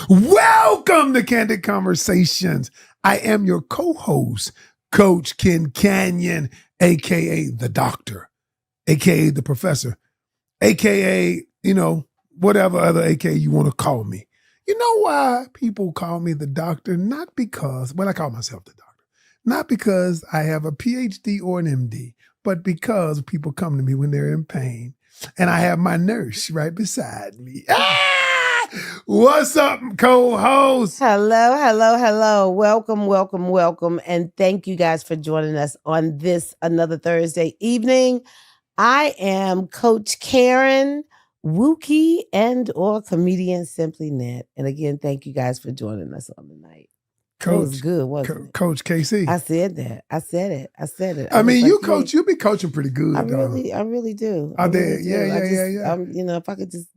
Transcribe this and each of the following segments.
Welcome to Candid Conversations. I am your co-host, Coach Ken Canyon, aka the doctor, aka the professor, aka, whatever other aka you want to call me. You know why people call me the doctor? Not because, I call myself the doctor, not because I have a PhD or an MD, but because people come to me when they're in pain. And I have my nurse right beside me. What's up, co-host? Hello. Welcome. And thank you guys for joining us on this another Thursday evening. I am Coach Karen Wookie and or comedian Simply Net. And again, thank you guys for joining us on the night. That was good, wasn't it? Coach KC. I said that. I said it. I mean, you coach, you be coaching pretty good. I really do. I did. Yeah. If I could just.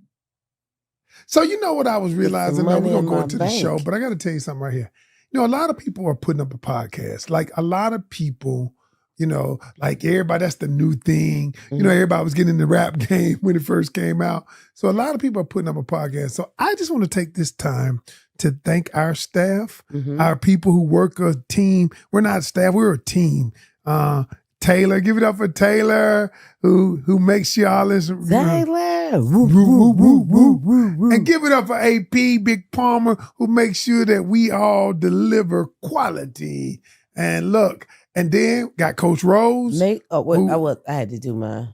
So you know what I was realizing? Now we're going to go into the show, but I got to tell you something right here. A lot of people are putting up a podcast. Like a lot of people, like everybody, that's the new thing. Mm-hmm. Everybody was getting in the rap game when it first came out. So a lot of people are putting up a podcast. So I just want to take this time to thank our staff, our people who work a team. We're not staff, we're a team. Taylor, give it up for Taylor, who makes sure all this. Taylor. And give it up for AP, Big Palmer, who makes sure that we all deliver quality. And look, and then got Coach Rose. I had to do my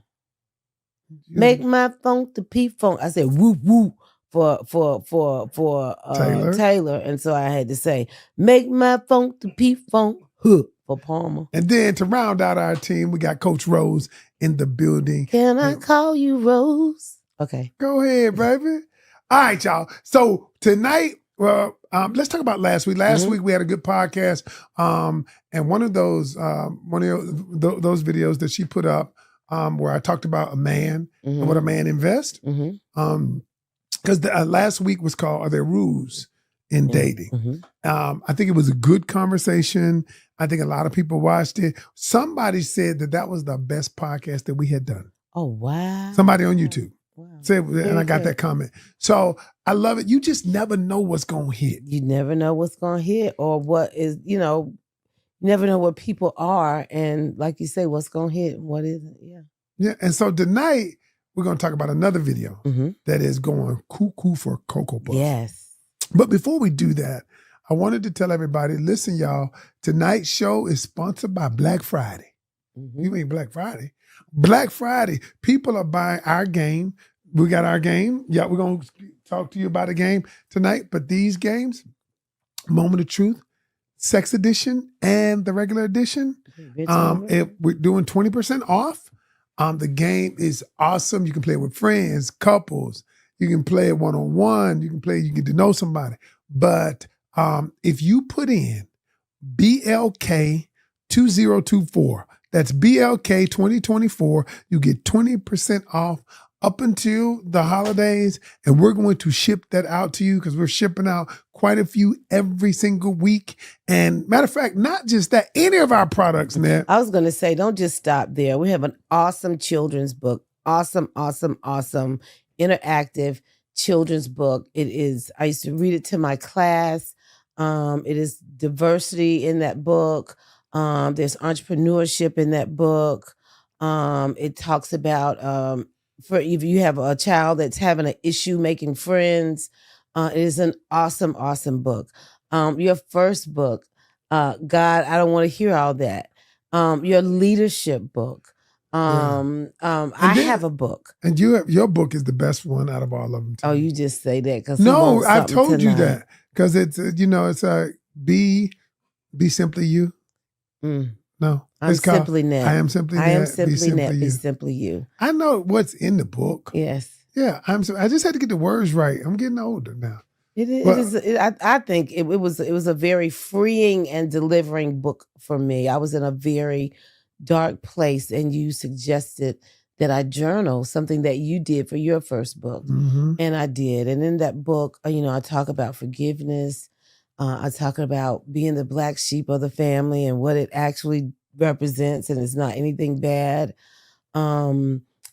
make my funk the P-funk. I said woo for Taylor. And so I had to say, make my funk the P-funk for Palmer. And then to round out our team, we got Coach Rose in the building. Can I call you Rose? Okay. Go ahead, baby. All right, y'all. So tonight, let's talk about last week. Last week we had a good podcast. And one of those videos that she put up, where I talked about a man and what a man invests. Because last week was called "Are There Rules in Dating?" I think it was a good conversation. I think a lot of people watched it. Somebody said that was the best podcast that we had done. Oh, wow. Somebody on YouTube. Wow. Said, and I got that comment. So I love it. You just never know what's going to hit. You never know what's going to hit or what is, you never know what people are. And like you say, what's going to hit and what isn't. Yeah. Yeah. And so tonight we're going to talk about another video that is going cuckoo for Cocoa Puffs. Yes. But before we do that, I wanted to tell everybody, listen, y'all, tonight's show is sponsored by Black Friday. You mean Black Friday? Black Friday. People are buying our game. We got our game. Yeah, we're going to talk to you about a game tonight. But these games, Moment of Truth, Sex Edition, and the regular edition, we're doing 20% off. The game is awesome. You can play with friends, couples. You can play it one-on-one. You can get to know somebody. But if you put in BLK 2024, that's BLK 2024, you get 20% off up until the holidays. And we're going to ship that out to you because we're shipping out quite a few every single week. And matter of fact, not just that, any of our products, Ned. I was going to say, don't just stop there. We have an awesome children's book. Awesome, interactive children's book. It is, I used to read it to my class. It is diversity in that book. There's entrepreneurship in that book. It talks about for if you have a child that's having an issue making friends. It is an awesome book. Your first book, God, I don't want to hear all that. Your leadership book. I have a book. And your book is the best one out of all of them. Oh, you just say that because no, I've told you that because it's it's be simply you. No, I'm simply Net. I am simply Net. I am simply Net. Be simply you. I know what's in the book. Yes. Yeah, I just had to get the words right. I'm getting older now. I think it was a very freeing and delivering book for me. I was in a very dark place, and you suggested that I journal, something that you did for your first book, and I did. And in that book, I talk about forgiveness. I talk about being the black sheep of the family and what it actually represents, and it's not anything bad.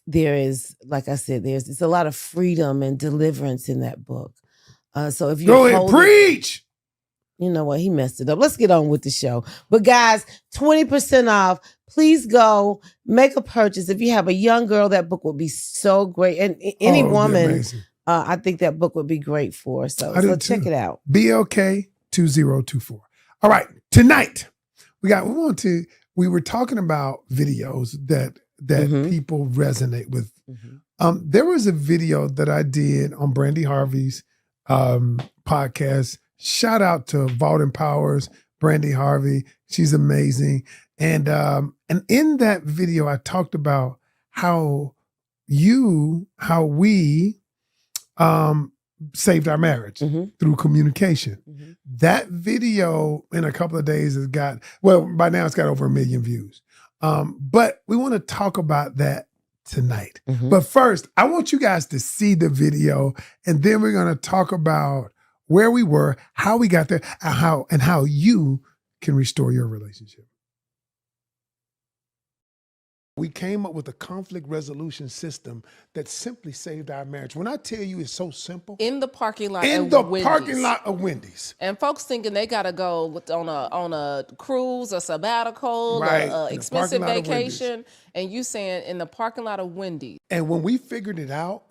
There is, like I said, it's a lot of freedom and deliverance in that book. So if you go ahead, preach. You know what? He messed it up. Let's get on with the show. But guys, 20% off. Please go make a purchase. If you have a young girl, that book would be so great. And any woman, I think that book would be great for. So check it out. BLK 2024. All right. Tonight, we were talking about videos that people resonate with. There was a video that I did on Brandy Harvey's podcast. Shout out to Vault Empowers, Brandy Harvey. She's amazing. And in that video, I talked about how we saved our marriage through communication. That video in a couple of days by now it's got over 1 million views. But we want to talk about that tonight. But first, I want you guys to see the video, and then we're going to talk about where we were, how we got there, and how you can restore your relationship. We came up with a conflict resolution system that simply saved our marriage. When I tell you it's so simple. In the parking lot of Wendy's. And folks thinking they got to go on a cruise, a sabbatical, expensive vacation. And you saying in the parking lot of Wendy's. And when we figured it out,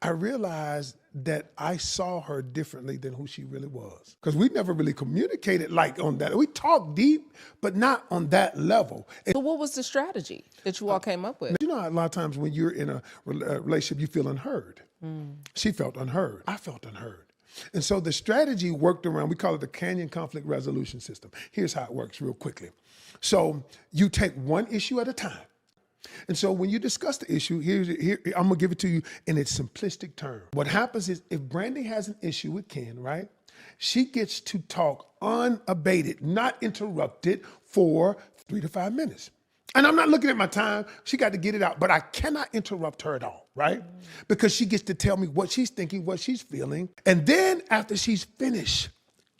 I realized that I saw her differently than who she really was. Because we never really communicated like on that. We talked deep, but not on that level. So what was the strategy that you all came up with? You know, a lot of times when you're in a relationship, you feel unheard. She felt unheard. I felt unheard. And so the strategy worked around, we call it the Canyon conflict resolution system. Here's how it works real quickly. So you take one issue at a time. And so when you discuss the issue, here I'm going to give it to you in its simplistic term. What happens is if Brandy has an issue with Ken, right, she gets to talk unabated, not interrupted for 3 to 5 minutes. And I'm not looking at my time. She got to get it out, but I cannot interrupt her at all, right? Because she gets to tell me what she's thinking, what she's feeling. And then after she's finished,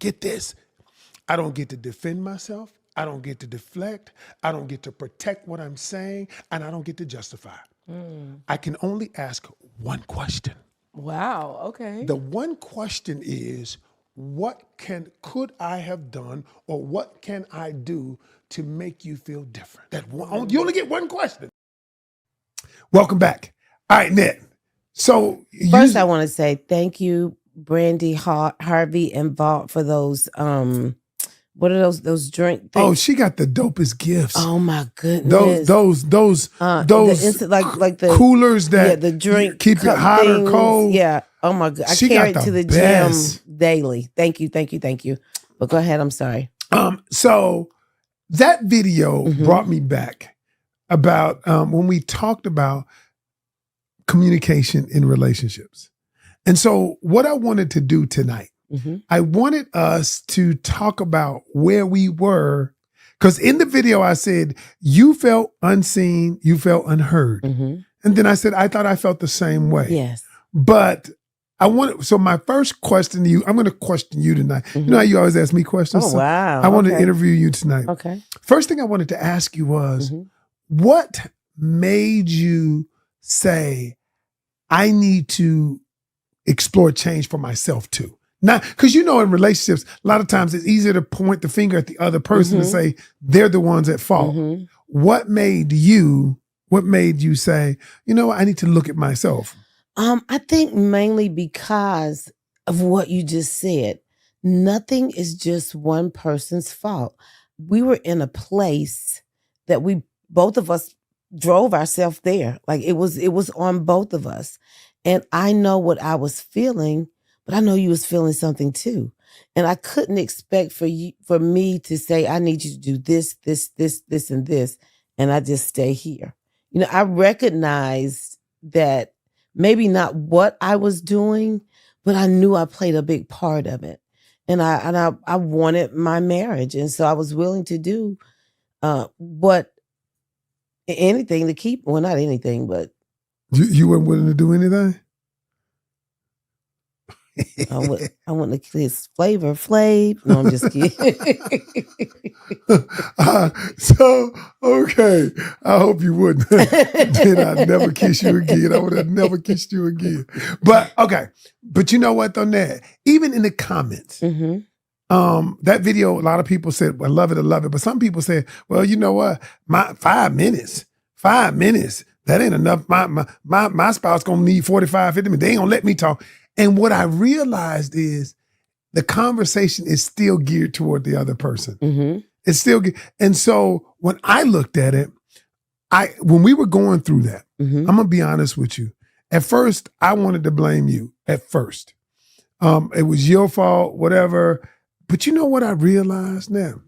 get this, I don't get to defend myself. I don't get to deflect. I don't get to protect what I'm saying, and I don't get to justify. I can only ask one question. Wow, okay. The one question is, what could I have done, or what can I do to make you feel different? You only get one question. Welcome back. All right, Ned. So first, I want to say thank you, Brandy Harvey and Vault, for those. What are those drink things? Oh, she got the dopest gifts. Oh my goodness. Those like the coolers that the drink keep it hot or cold. Yeah. Oh my God. I carry it to the gym daily. Thank you. But go ahead. I'm sorry. So that video brought me back about when we talked about communication in relationships. And so what I wanted to do tonight, I wanted us to talk about where we were, because in the video I said, you felt unseen, you felt unheard. And then I said, I thought I felt the same way. Yes. But so my first question to you, I'm going to question you tonight. You know how you always ask me questions? Oh, wow. I want to interview you tonight. Okay. First thing I wanted to ask you was, what made you say, I need to explore change for myself too? Not because in relationships, a lot of times it's easier to point the finger at the other person and say they're the ones at fault. What made you say, you know what, I need to look at myself? I think mainly because of what you just said. Nothing is just one person's fault. We were in a place that both of us drove ourselves there. Like it was on both of us. And I know what I was feeling, but I know you was feeling something too. And I couldn't expect for me to say, I need you to do this, and this. And I just stay here. I recognized that maybe not what I was doing, but I knew I played a big part of it. And I wanted my marriage. And so I was willing to do anything to keep, well, not anything, but. You weren't willing to do anything? I want to kiss Flavor Flav. No, I'm just kidding. So, okay. I hope you wouldn't. Then I'd never kiss you again. I would have never kissed you again. But, okay. But you know what, though, Ned? Even in the comments, that video, a lot of people said, well, I love it. But some people said, well, you know what? 5 minutes. That ain't enough. My spouse gonna need 45, 50 minutes. They ain't gonna let me talk. And what I realized is the conversation is still geared toward the other person. It's still, and so when I looked at it, when we were going through that, I'm gonna be honest with you. At first, I wanted to blame you. At first, it was your fault, whatever. But you know what I realized now?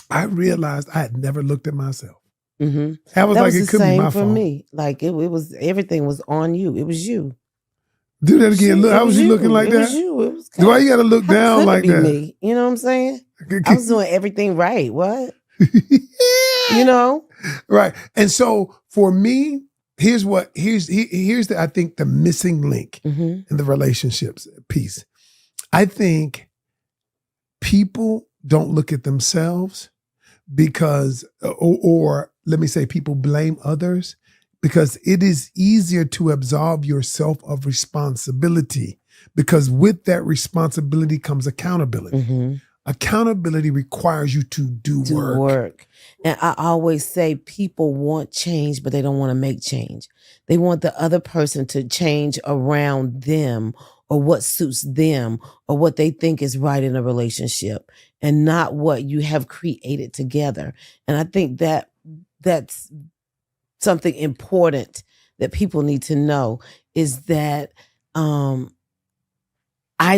I realized I had never looked at myself. I was that like, was it the could be same my for fault. me. Like it was everything was on you. It was you. Do that again. Look, how was you looking like it that? Was you. It was Why you got to look down could like it be that? Me? You know what I'm saying? I was doing everything right. What? You know? Right. And so for me, here's the I think the missing link in the relationships piece. I think people don't look at themselves because, or let me say, people blame others because it is easier to absolve yourself of responsibility, because with that responsibility comes accountability. Accountability requires you to do work. And I always say people want change, but they don't want to make change. They want the other person to change around them or what suits them or what they think is right in a relationship and not what you have created together. And I think that that's something important that people need to know is that I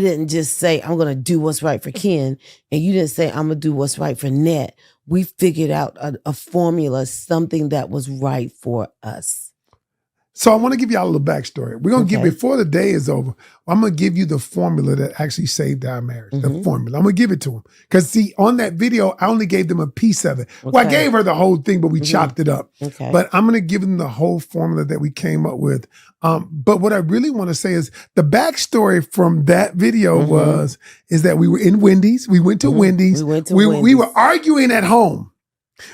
didn't just say, I'm going to do what's right for Ken, and you didn't say, I'm going to do what's right for Net. We figured out a formula, something that was right for us. So I want to give y'all a little backstory. We're going to give, before the day is over, I'm going to give you the formula that actually saved our marriage. The formula. I'm going to give it to them. Because see, on that video, I only gave them a piece of it. Well, I gave her the whole thing, but we chopped it up. But I'm going to give them the whole formula that we came up with. But what I really want to say is the backstory from that video is that we were in Wendy's. We went to Wendy's. We were arguing at home.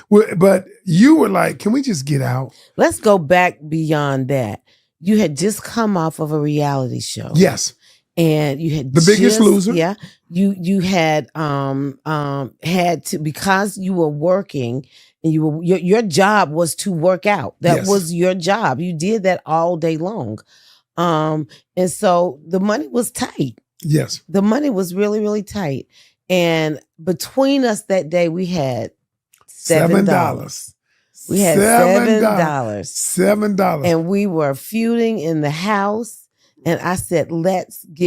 But you were like, can we just get out? Let's go back beyond that. You had just come off of a reality show. Yes. And you had The Biggest Loser. Yeah. You had had to, because you were working and your job was to work out. That was your job. You did that all day long. And so the money was tight. Yes. The money was really, really tight. And between us that day, we had $7. We had $7. $7. And we were feuding in the house. And I said,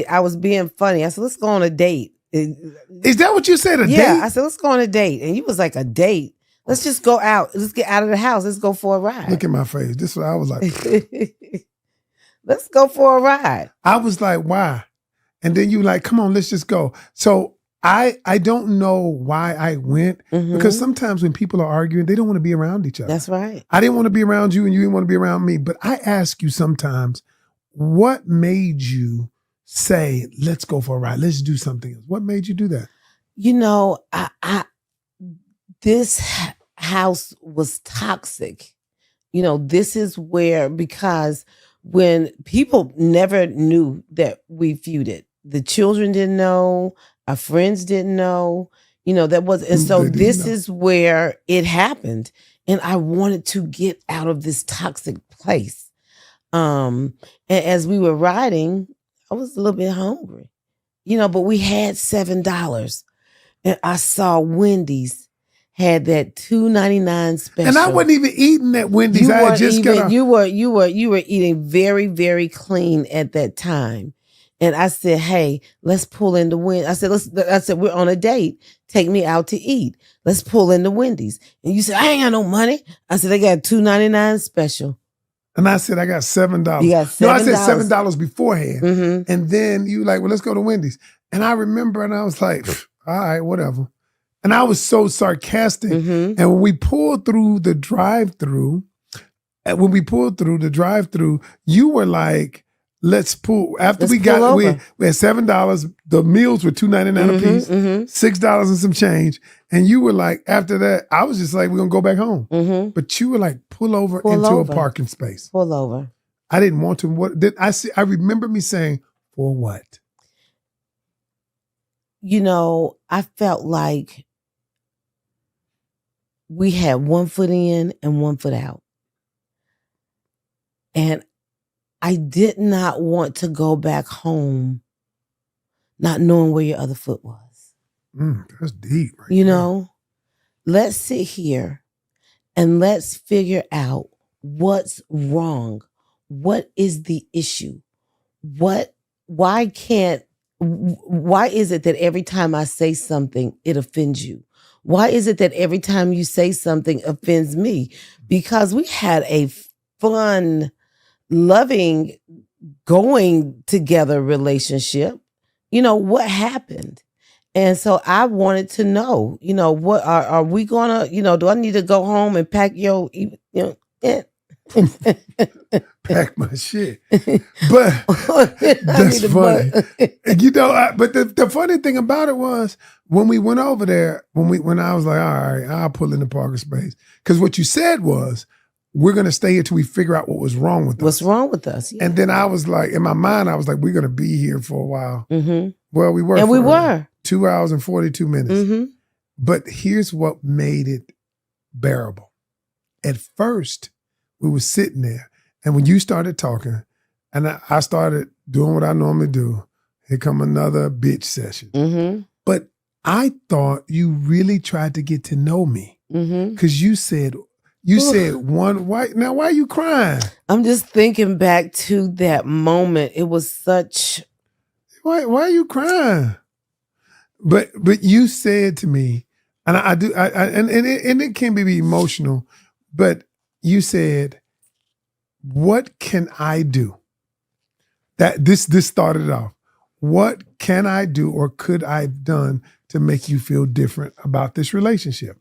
I was being funny. I said, let's go on a date. Is that what you said, a date? Yeah, I said, let's go on a date. And you was like, a date? Let's just go out. Let's get out of the house. Let's go for a ride. Look at my face. This is what I was like. Let's go for a ride. I was like, why? And then you like, come on, let's just go. So I don't know why I went, because sometimes when people are arguing, they don't want to be around each other. That's right. I didn't want to be around you and you didn't want to be around me. But I ask you sometimes, what made you say, let's go for a ride? Let's do something else. What made you do that? You know, this house was toxic. You know, this is where, because when people never knew that we feuded, the children didn't know, our friends didn't know, you know, and so this is where it happened. And I wanted to get out of this toxic place. And as we were riding, I was a little bit hungry, you know, but we had $7. And I saw Wendy's had that $2.99 special. And I wasn't even eating at Wendy's. You were eating very, very clean at that time. And I said, hey, let's pull into Wendy's. I said, we're on a date. Take me out to eat. Let's pull into Wendy's. And you said, I ain't got no money. I said, they got $2.99 special. And I said, I got $7. You got $7. No, I said $7 beforehand. And then you like, well, let's go to Wendy's. And I remember, and I was like, all right, whatever. And I was so sarcastic. And when we pulled through the drive-through, you were like, let's pull. After Let's we pull got, we over. had $7. The meals were $2.99 a piece, $6 and some change. And you were like, after that, I was just like, we're gonna go back home. But you were like, pull over into a parking space. Pull over. I didn't want to. What did I see? I remember me saying, for what? You know, I felt like we had one foot in and one foot out. And I did not want to go back home not knowing where your other foot was. That's deep. Right you there. know, let's sit here and let's figure out what's wrong. What is the issue? Why is it that every time I say something, it offends you? Why is it that every time you say something offends me? Because we had a fun, loving, going together relationship. You know, what happened? And so I wanted to know, you know, what are we gonna, you know, do I need to go home and pack your, pack my shit? But that's funny. You know, but the funny thing about it was when we went over there, when I was like, all right, I'll pull in the parking space. Because what you said was, we're going to stay here till we figure out what was wrong with us. What's wrong with us? Yeah. And then I was like, in my mind, I was like, we're going to be here for a while. Well, we were. And we were. 2 hours and 42 minutes. But here's what made it bearable. At first, we were sitting there. And when you started talking, and I started doing what I normally do, here come another bitch session. But I thought you really tried to get to know me. Because you said one white. Now, why are you crying? I'm just thinking back to that moment. It was such. Why are you crying? But you said to me, and and it can be emotional, but you said, what can I do? That this started off. What can I do or could I have done to make you feel different about this relationship?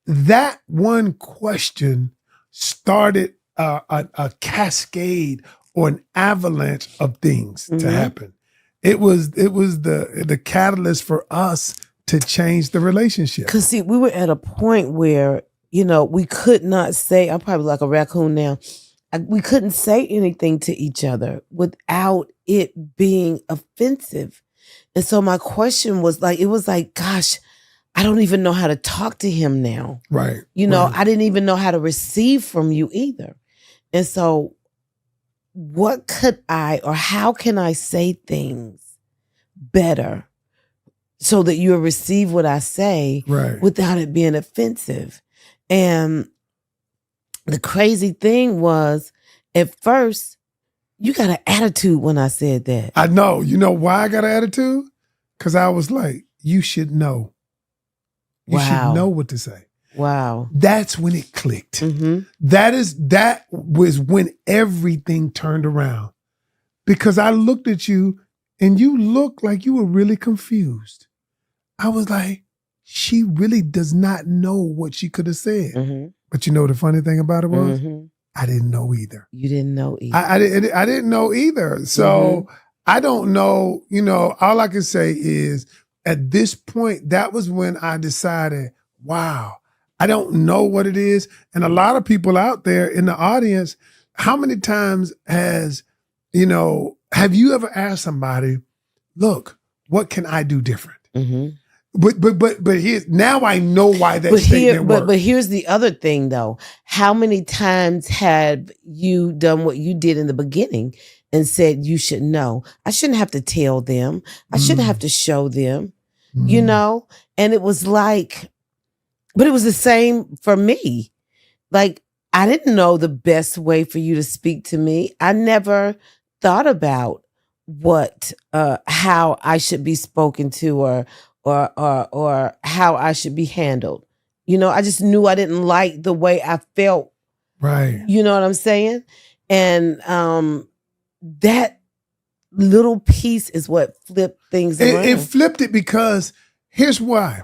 That one question started a cascade or an avalanche of things to happen. It was the catalyst for us to change the relationship. Because see, we were at a point where, you know, we could not say, I'm probably like a raccoon now. We couldn't say anything to each other without it being offensive. And so my question was like, it was like, gosh, I don't even know how to talk to him now. Right. You know, right. I didn't even know how to receive from you either. And so what could I, or how can I say things better so that you'll receive what I say without it being offensive? And the crazy thing was, at first, you got an attitude when I said that. I know. You know why I got an attitude? Because I was like, you should know. You should know what to say. Wow. That's when it clicked. That was when everything turned around. Because I looked at you and you looked like you were really confused. I was like, she really does not know what she could have said. But you know the funny thing about it was? I didn't know either. You didn't know either. I didn't know either. So I don't know, you know, all I can say is at this point, that was when I decided, wow, I don't know what it is. And a lot of people out there in the audience, how many times have you ever asked somebody, look, what can I do different? But here's, now I know why that statement worked. But here's the other thing though. How many times have you done what you did in the beginning and said you should know? I shouldn't have to tell them. I shouldn't have to show them, you know? And it was like, but it was the same for me. Like, I didn't know the best way for you to speak to me. I never thought about how I should be spoken to or how I should be handled. You know, I just knew I didn't like the way I felt. Right. You know what I'm saying? And that little piece is what flipped things around. It flipped it because here's why.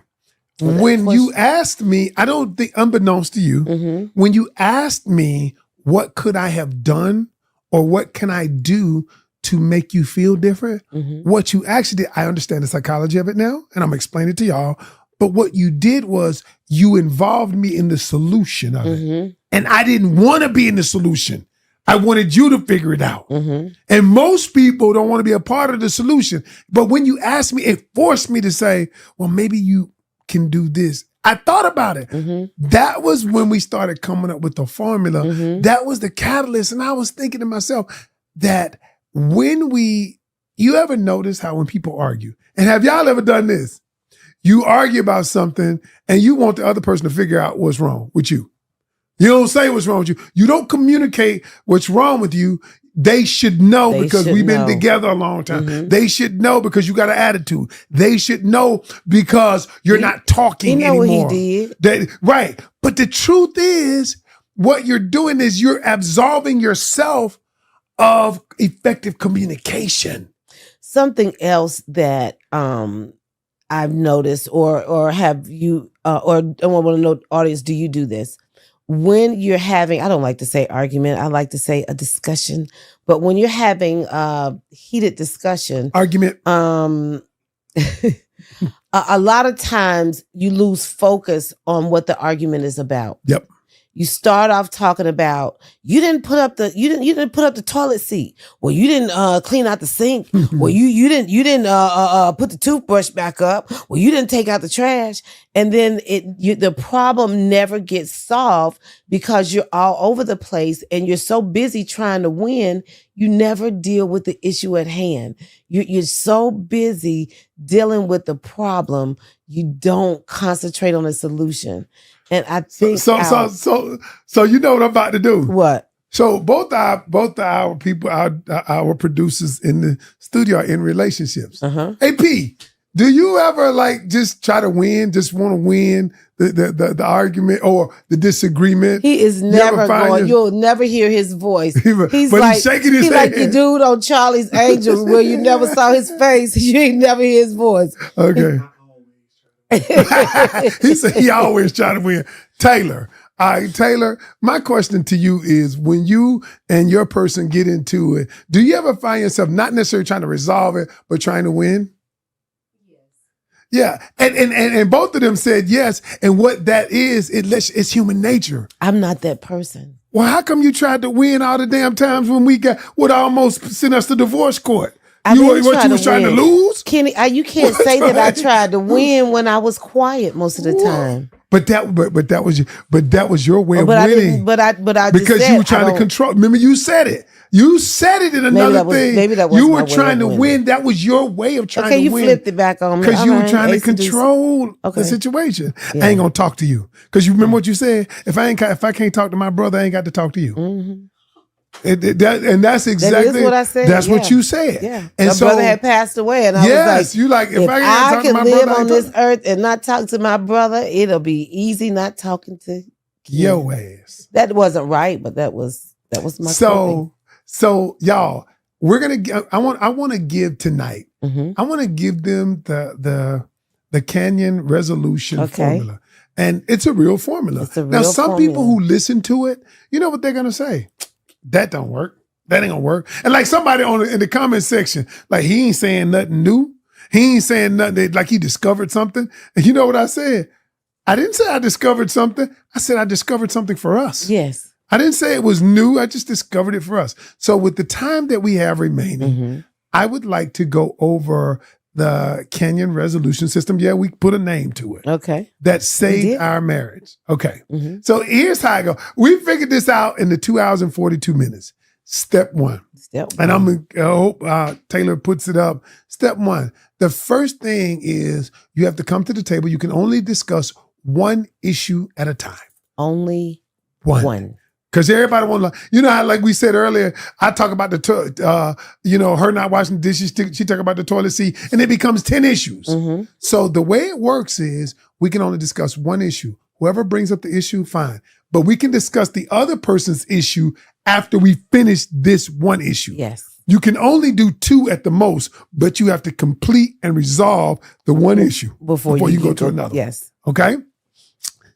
When you asked me, I don't think, unbeknownst to you, when you asked me what could I have done or what can I do to make you feel different. What you actually did, I understand the psychology of it now, and I'm explaining it to y'all. But what you did was you involved me in the solution of it. And I didn't want to be in the solution. I wanted you to figure it out. And most people don't want to be a part of the solution. But when you asked me, it forced me to say, well, maybe you can do this. I thought about it. That was when we started coming up with the formula. That was the catalyst. And I was thinking to myself that you ever notice how when people argue, and have y'all ever done this? You argue about something and you want the other person to figure out what's wrong with you. You don't say what's wrong with you. You don't communicate what's wrong with you. They should know because we've been together a long time. They should know because you got an attitude. They should know because you're not talking anymore. You know what he did. Right. But the truth is, what you're doing is you're absolving yourself of effective communication. Something else that I've noticed, or have you, or I want to know, audience, do you do this? When you're having, I don't like to say argument, I like to say a discussion, but when you're having a heated discussion, argument, a lot of times you lose focus on what the argument is about. Yep. You start off talking about you didn't put up the toilet seat. Well, you didn't clean out the sink. Well, you didn't put the toothbrush back up. Well, you didn't take out the trash. And then the problem never gets solved because you're all over the place and you're so busy trying to win, you never deal with the issue at hand. You're so busy dealing with the problem, you don't concentrate on the solution. And I think so you know what I'm about to do. What? So both our people, our producers in the studio are in relationships. Hey P, do you ever just try to win, just want to win the argument or the disagreement? He is never going. You'll never hear his voice. He's shaking his head. Like the dude on Charlie's Angels where you never saw his face. You ain't never hear his voice. Okay. He said he always trying to win. Taylor. All right, Taylor, my question to you is, when you and your person get into it, do you ever find yourself not necessarily trying to resolve it, but trying to win? Yes. Yeah. And both of them said yes. And what that is, it's human nature. I'm not that person. Well, how come you tried to win all the damn times when we would almost send us to divorce court? You was trying to lose? Kenny, you can't say that I tried to win when I was quiet most of the time. But that was your way of winning. But I because you were trying to control. Remember, you said it. You said it in another thing. Maybe that was you were trying to win. That was your way of trying to win. Okay, you flipped it back on me. Because you were trying to control the situation. Yeah. I ain't gonna talk to you. Because you remember what you said? If I can't talk to my brother, I ain't got to talk to you. And that's exactly that is what I said. That's what you said. Yeah. And my brother had passed away, and I was like, if I can live on this earth and not talk to my brother, it'll be easy not talking to your ass. That wasn't right, but that was my coping. So y'all, we're gonna. I want to give tonight. I want to give them the Canyon resolution formula, and it's a real formula. Now, some people who listen to it, you know what they're gonna say. That don't work. That ain't gonna work. And like somebody in the comment section, like he ain't saying nothing new. He ain't saying nothing like he discovered something. And you know what I said? I didn't say I discovered something. I said I discovered something for us. Yes. I didn't say it was new. I just discovered it for us. So with the time that we have remaining, I would like to go over the Canyon resolution system. Yeah, we put a name to it. Okay. That saved our marriage. Okay. So here's how I go. We figured this out in the 2 hours and 42 minutes. Step one. And I hope Taylor puts it up. Step one. The first thing is you have to come to the table. You can only discuss one issue at a time. Only one. Because everybody want to, you know how, like we said earlier, I talk about her not washing the dishes, she talk about the toilet seat, and it becomes 10 issues. So the way it works is we can only discuss one issue. Whoever brings up the issue, fine. But we can discuss the other person's issue after we finish this one issue. Yes. You can only do two at the most, but you have to complete and resolve the one issue before you go to another. Yes. Okay?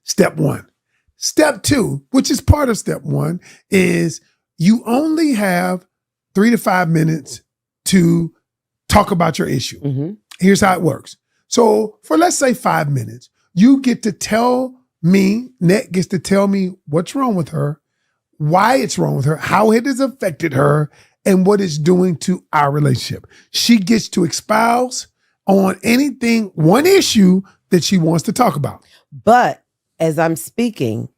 Step one. Step two, which is part of step one, is you only have 3 to 5 minutes to talk about your issue. Mm-hmm. Here's how it works. So for, let's say, 5 minutes, you get to tell me, Net gets to tell me what's wrong with her, why it's wrong with her, how it has affected her, and what it's doing to our relationship. She gets to espouse on anything, one issue that she wants to talk about. But as I'm speaking,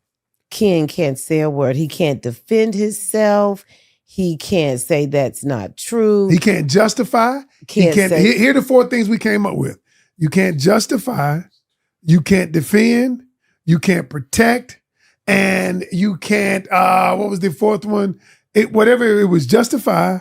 Ken can't say a word. He can't defend himself. He can't say that's not true. He can't justify. Here are the 4 things we came up with. You can't justify, you can't defend, you can't protect, and you can't, what was the 4th one? Whatever it was, justify,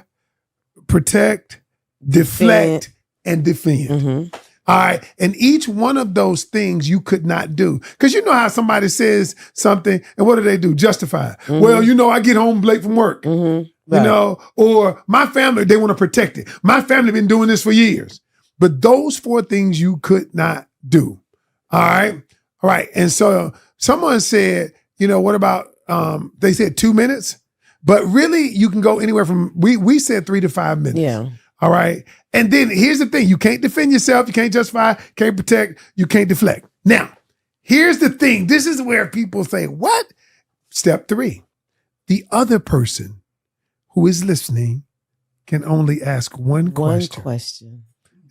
protect, deflect, and defend. Mm-hmm. All right. And each one of those things you could not do. Because you know how somebody says something, and what do? Justify. Mm-hmm. Well, I get home late from work. Mm-hmm. Right. Or my family, they want to protect it. My family been doing this for years. But those 4 things you could not do. All right. All right. And so someone said, what about, they said 2 minutes, but really you can go anywhere from, we said 3 to 5 minutes. Yeah. All right. And then here's the thing. You can't defend yourself. You can't justify, can't protect, you can't deflect. Now, here's the thing. This is where people say, what? Step 3, the other person who is listening can only ask one question. One question.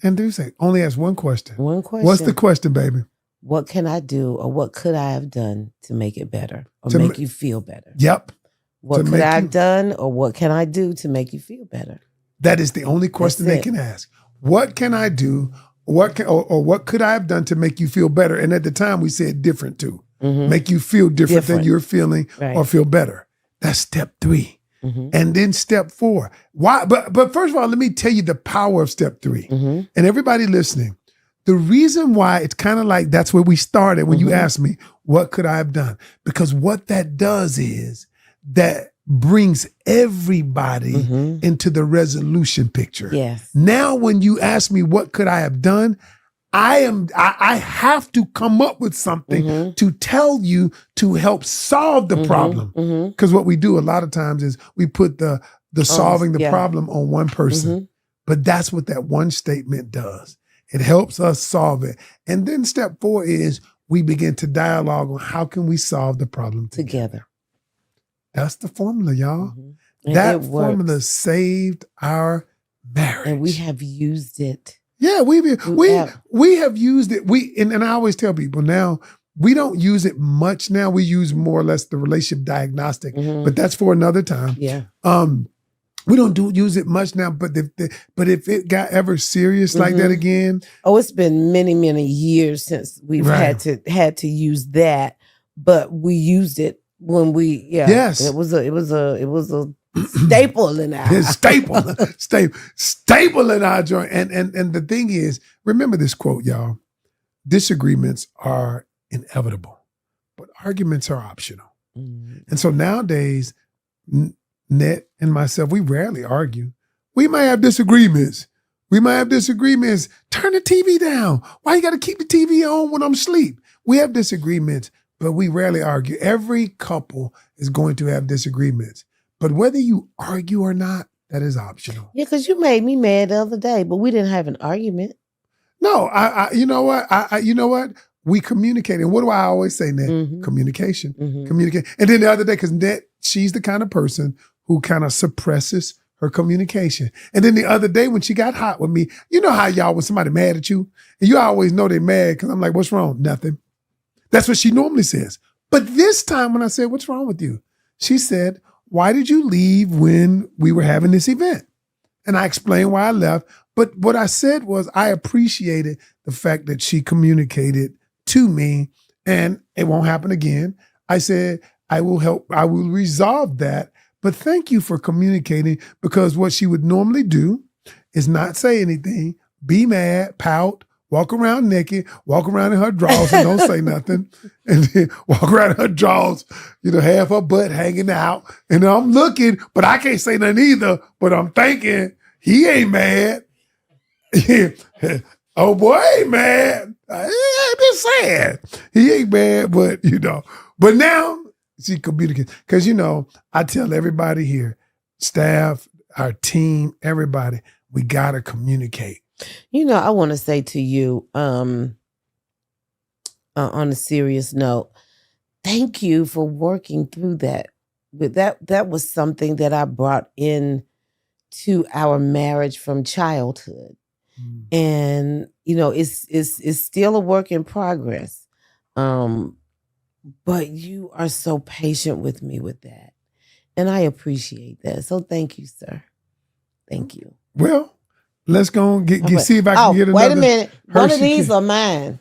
And do say, only ask one question. One question. What's the question, baby? What can I do, or what could I have done to make it better, or make you feel better? Yep. What could I have done, or what can I do to make you feel better? That is the only question they can ask. What can I do? What could I have done to make you feel better? And at the time we said different too. Mm-hmm. Make you feel different than you're feeling, right, or feel better. That's step 3. Mm-hmm. And then step 4. Why? But first of all, let me tell you the power of step 3. Mm-hmm. And everybody listening, the reason why it's kind of like that's where we started when you asked me, what could I have done? Because what that does is that brings everybody into the resolution picture. Yes. Now, when you ask me, what could I have done? I have to come up with something to tell you to help solve the problem. Because what we do a lot of times is we put the solving the problem on one person. But that's what that one statement does. It helps us solve it. And then step 4 is we begin to dialogue on how can we solve the problem together. That's the formula, y'all. That formula saved our marriage. And we have used it. Yeah, we have used it. And I always tell people now, we don't use it much now. We use more or less the relationship diagnostic, but that's for another time. Yeah. We don't use it much now, but if it got ever serious like that again. Oh, it's been many, many years since we've had to use that, but we used it when we yes. It was a staple in our staple in our joint. And the thing is, remember this quote, y'all. Disagreements are inevitable, but arguments are optional. And so nowadays, Net and myself, we rarely argue. We might have disagreements. Turn the TV down. Why you got to keep the TV on when I'm asleep? We have disagreements, but we rarely argue. Every couple is going to have disagreements. But whether you argue or not, that is optional. Yeah, because you made me mad the other day, but we didn't have an argument. No, you know what? We communicate. And what do I always say, Net? Communication. Communicate. And then the other day, because Net, she's the kind of person who kind of suppresses her communication. And then the other day when she got hot with me, you know how y'all, when somebody mad at you, and you always know they're mad because I'm like, what's wrong? Nothing. That's what she normally says. But this time when I said, what's wrong with you? She said, why did you leave when we were having this event? And I explained why I left. But what I said was I appreciated the fact that she communicated to me, and it won't happen again. I said, I will resolve that. But thank you for communicating, because what she would normally do is not say anything, be mad, pout, walk around naked, walk around in her drawers and don't say nothing, and then walk around in her drawers, half her butt hanging out. And I'm looking, but I can't say nothing either, but I'm thinking, he ain't mad. Oh boy, ain't mad. I'm just saying. He ain't mad, but But now she communicates. Because I tell everybody here, staff, our team, everybody, We got to communicate. I want to say to you, on a serious note, thank you for working through that. But that was something that I brought in to our marriage from childhood. And, it's still a work in progress. But you are so patient with me with that. And I appreciate that. So thank you, sir. Thank you. Well, let's go and see if I can get another. Wait a minute. One of these are mine.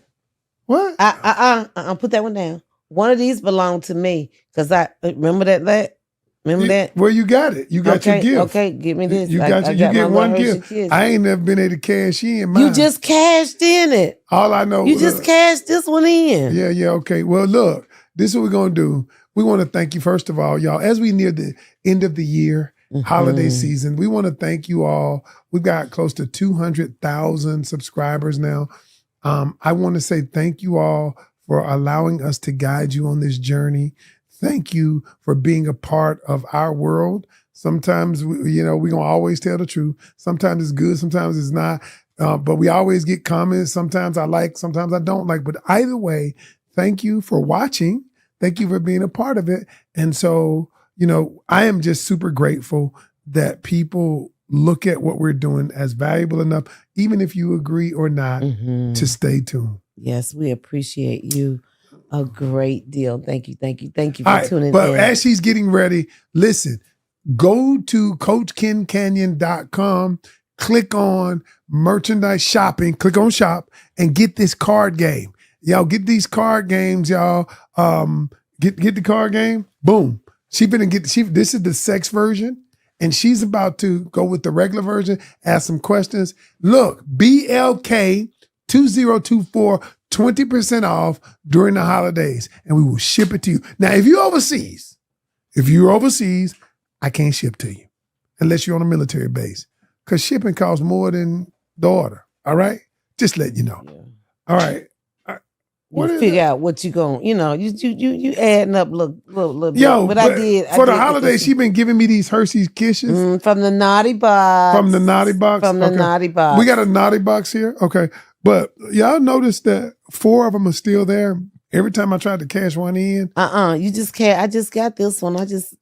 What? Put that one down. One of these belong to me. Because I remember that. Remember that? Well, you got it. You got your gift. Okay, give me this. You got you get one gift. I ain't never been able to cash in mine. You just cashed in it. All I know. You just cashed this one in. Yeah, okay. Well, look, this is what we're going to do. We want to thank you, first of all, y'all. As we near the end of the year, holiday season, we want to thank you all. We've got close to 200,000 subscribers now. I want to say thank you all for allowing us to guide you on this journey. Thank you for being a part of our world. Sometimes, we're going to always tell the truth. Sometimes it's good, sometimes it's not. But we always get comments. Sometimes I like, sometimes I don't like. But either way, thank you for watching. Thank you for being a part of it. And so, I am just super grateful that people look at what we're doing as valuable enough, even if you agree or not, to stay tuned. Yes, we appreciate you a great deal. Thank you for tuning in. But as she's getting ready, listen, go to CoachKenCanyon.com, click on merchandise shopping, click on shop, and get this card game. Y'all get these card games, y'all. Get the card game. Boom. This is the sex version, and she's about to go with the regular version, ask some questions. Look, BLK 2024, 20% off during the holidays, and we will ship it to you. Now, if you're overseas, I can't ship to you unless you're on a military base, because shipping costs more than the order. All right? Just let you know. Yeah. All right. You figure out what you going, you adding up little bit. Yo, but I did. For the holidays, she been giving me these Hershey's Kisses. From the naughty box. From the naughty box? From the naughty box. We got a naughty box here? Okay. But y'all notice that 4 of them are still there. Every time I tried to cash one in. You just can't. I just got this one. I just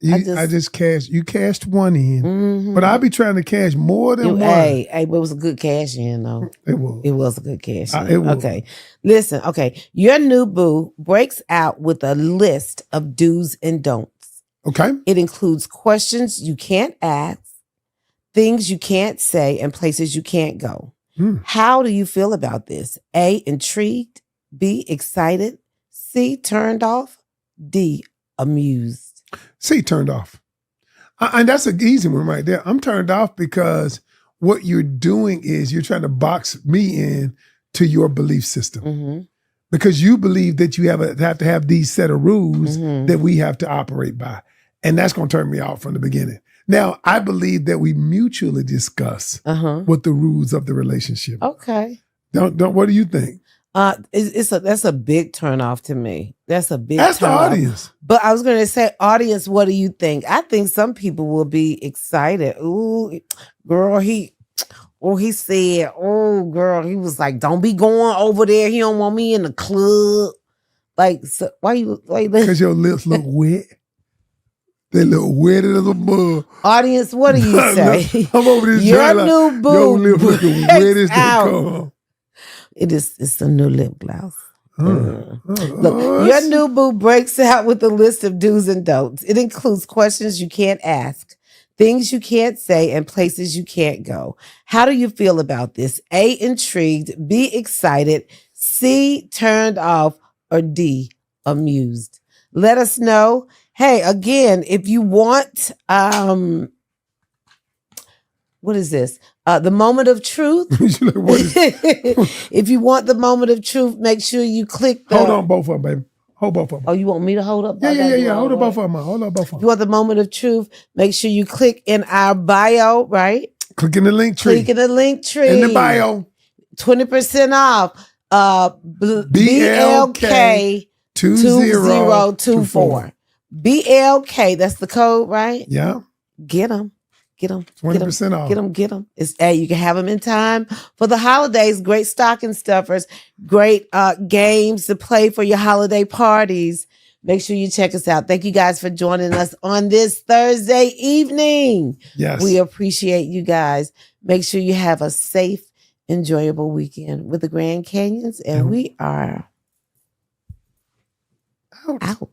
cashed. You cashed one in. But I'll be trying to cash more than one. Hey, but it was a good cash in though. It was. It was a good cash in. It was. Okay. Listen, okay. Your new boo breaks out with a list of do's and don'ts. Okay. It includes questions you can't ask, things you can't say, and places you can't go. How do you feel about this? A, intrigued. B, excited. C, turned off. D, amused. C, turned off. And that's an easy one right there. I'm turned off because what you're doing is you're trying to box me in to your belief system. Because you believe that you have to have these set of rules that we have to operate by. And that's going to turn me off from the beginning. Now, I believe that we mutually discuss what the rules of the relationship. Okay. What do you think? That's a big turnoff to me. That's a big. That's the audience. But I was going to say, audience, what do you think? I think some people will be excited. Ooh, girl, he said, oh, girl, he was like, don't be going over there. He don't want me in the club. Like, so, why because your lips look wet. They look wet as a mug. Audience, what do you say? I'm over this. Your new boo. Your lips looking wet as they come. It's a new lip gloss. Look, your new boo breaks out with a list of do's and don'ts. It includes questions you can't ask, things you can't say, and places you can't go. How do you feel about this? A, intrigued. B, excited. C, turned off. Or D, amused. Let us know. Hey, again, if you want, what is this? The moment of truth. If you want the moment of truth, make sure you click the... Hold on, both of them, baby. Hold both of them. Oh, you want me to hold up? Yeah. Hold up both of them. Hold up both of them. You want the moment of truth? Make sure you click in our bio, right? Click in the link tree. Click in the link tree. In the bio. 20% off. BLK 2024. BLK, that's the code, right? Yeah. Get them. Get them. 20% off. Get them. Hey, you can have them in time for the holidays. Great stocking stuffers. Great games to play for your holiday parties. Make sure you check us out. Thank you guys for joining us on this Thursday evening. Yes. We appreciate you guys. Make sure you have a safe, enjoyable weekend with the Grand Canyons. And we are out.